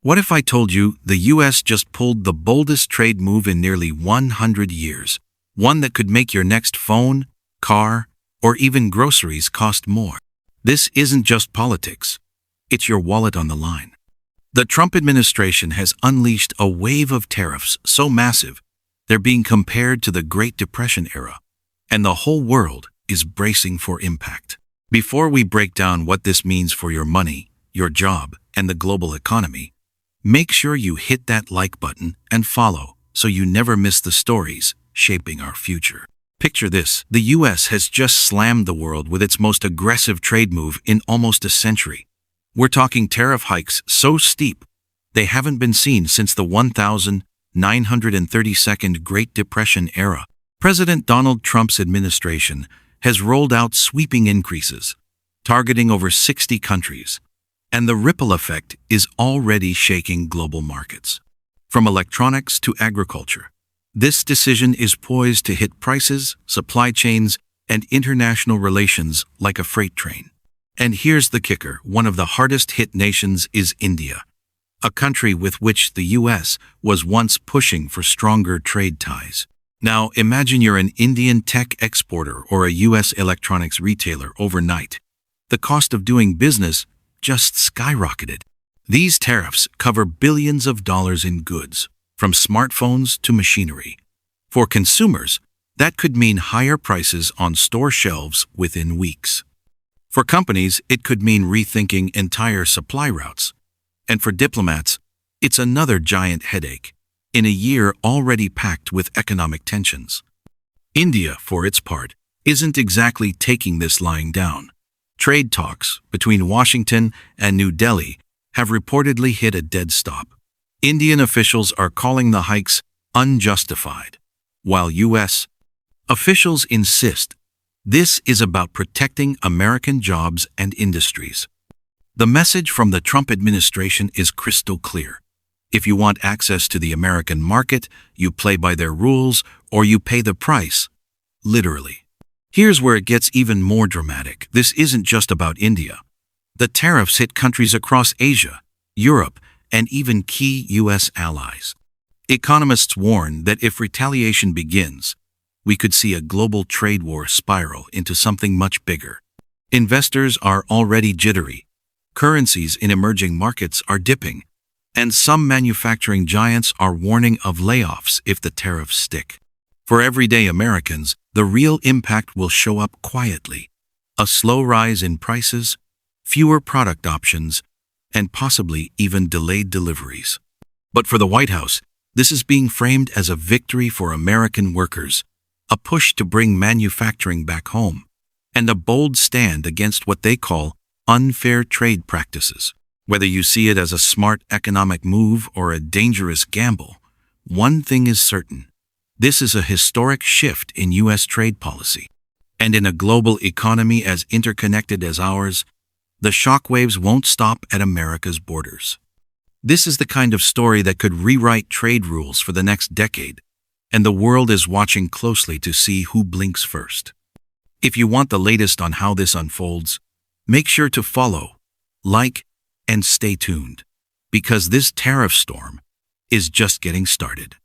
What if I told you the US just pulled the boldest trade move in nearly 100 years? One that could make your next phone, car, or even groceries cost more. This isn't just politics. It's your wallet on the line. The Trump administration has unleashed a wave of tariffs so massive, they're being compared to the Great Depression era, and the whole world is bracing for impact. Before we break down what this means for your money, your job, and the global economy, make sure you hit that like button and follow so you never miss the stories shaping our future. Picture this: the US has just slammed the world with its most aggressive trade move in almost a century. We're talking tariff hikes so steep they haven't been seen since the 1932 Great Depression era. President Donald Trump's administration has rolled out sweeping increases, targeting over 60 countries, and the ripple effect is already shaking global markets. From electronics to agriculture, this decision is poised to hit prices, supply chains, and international relations like a freight train. And here's the kicker: one of the hardest hit nations is India, a country with which the US was once pushing for stronger trade ties. Now imagine you're an Indian tech exporter or a US electronics retailer overnight. The cost of doing business just skyrocketed. These tariffs cover billions of dollars in goods, from smartphones to machinery. For consumers, that could mean higher prices on store shelves within weeks. For companies, it could mean rethinking entire supply routes. And for diplomats, it's another giant headache in a year already packed with economic tensions. India, for its part, isn't exactly taking this lying down. Trade talks between Washington and New Delhi have reportedly hit a dead stop. Indian officials are calling the hikes unjustified, while US officials insist this is about protecting American jobs and industries. The message from the Trump administration is crystal clear. If you want access to the American market, you play by their rules or you pay the price, literally. Here's where it gets even more dramatic. This isn't just about India. The tariffs hit countries across Asia, Europe, and even key US allies. Economists warn that if retaliation begins, we could see a global trade war spiral into something much bigger. Investors are already jittery. Currencies in emerging markets are dipping, and some manufacturing giants are warning of layoffs if the tariffs stick. For everyday Americans, the real impact will show up quietly: a slow rise in prices, fewer product options, and possibly even delayed deliveries. But for the White House, this is being framed as a victory for American workers, a push to bring manufacturing back home, and a bold stand against what they call unfair trade practices. Whether you see it as a smart economic move or a dangerous gamble, one thing is certain: this is a historic shift in US trade policy. And in a global economy as interconnected as ours, the shockwaves won't stop at America's borders. This is the kind of story that could rewrite trade rules for the next decade, and the world is watching closely to see who blinks first. If you want the latest on how this unfolds, make sure to follow, like, and stay tuned, because this tariff storm is just getting started.